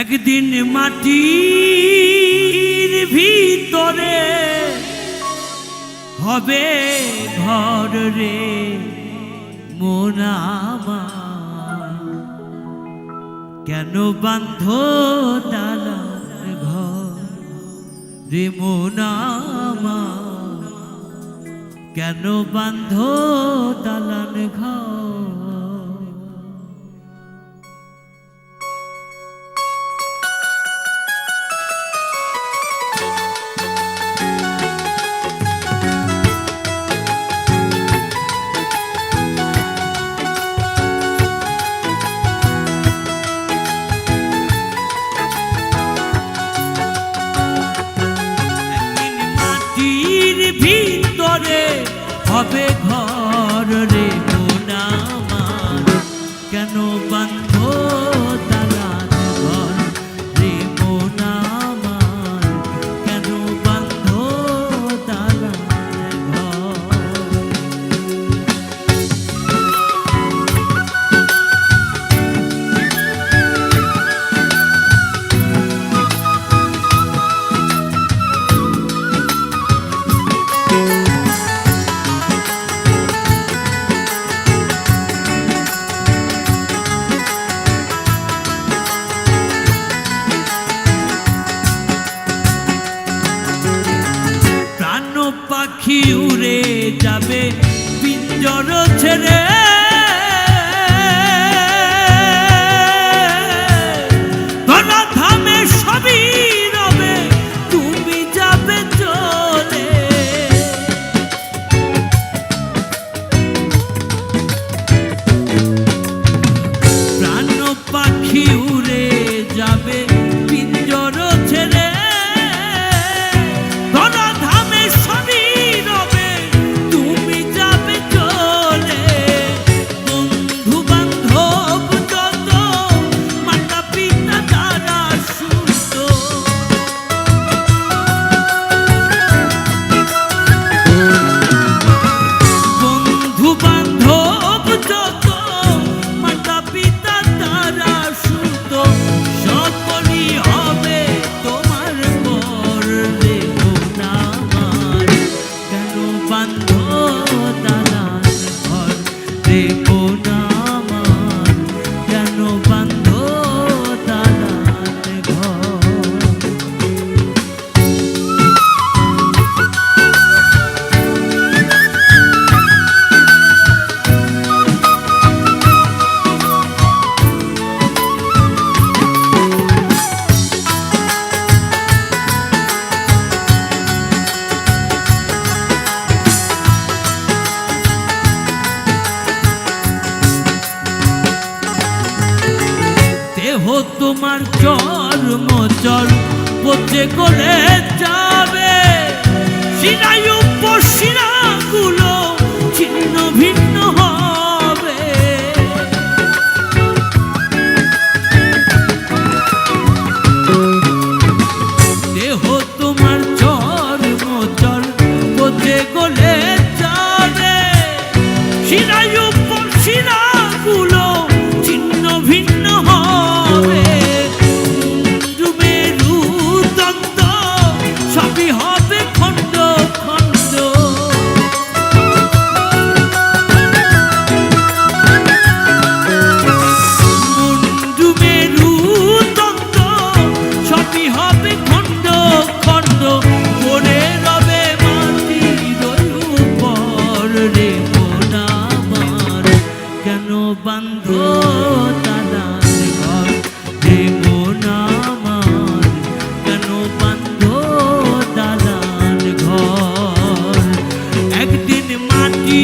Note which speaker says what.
Speaker 1: একদিন মাটির ভিতরে হবে ঘর রে মন আমার, কেন বান্ধ দালান ঘর রে মন আমার, কেন বান্ধ দালান ঘর। ভিতরে হবে ঘর রে মন আমার, কেন বান্ধ দালান ঘর রে মন আমার, কেন বান্ধ দালান ঘর। পাখি উড়ে যাবে পিঞ্জর ছেড়ে, ধরা ধামে সবই রবে তুমি যাবে চলে। প্রাণ পাখি উড়ে যাবে পিঞ্জর ছেড়ে, ধরা ধামে সবই তোমার চর্ম চর পচে গলে যাবে, শিরায়ু শিরাগুলো ছিন্ন ভিন্ন হবে। দেহ তোমার চর্ম চর পচে গলে যাবে, শিরায়ু শিরাগুলো ছিন্ন ভিন্ন হবে। সবই হবে খণ্ড খণ্ড, মুন্ডু মেরুদণ্ড সবই হবে খণ্ড খণ্ড, পড়ে রবে মাটির উপর রে মন আমার, কেন বান্ধ দালান ঘর রে মন আমার, কেন বান্ধ দালান ঘর। একদিন মাটি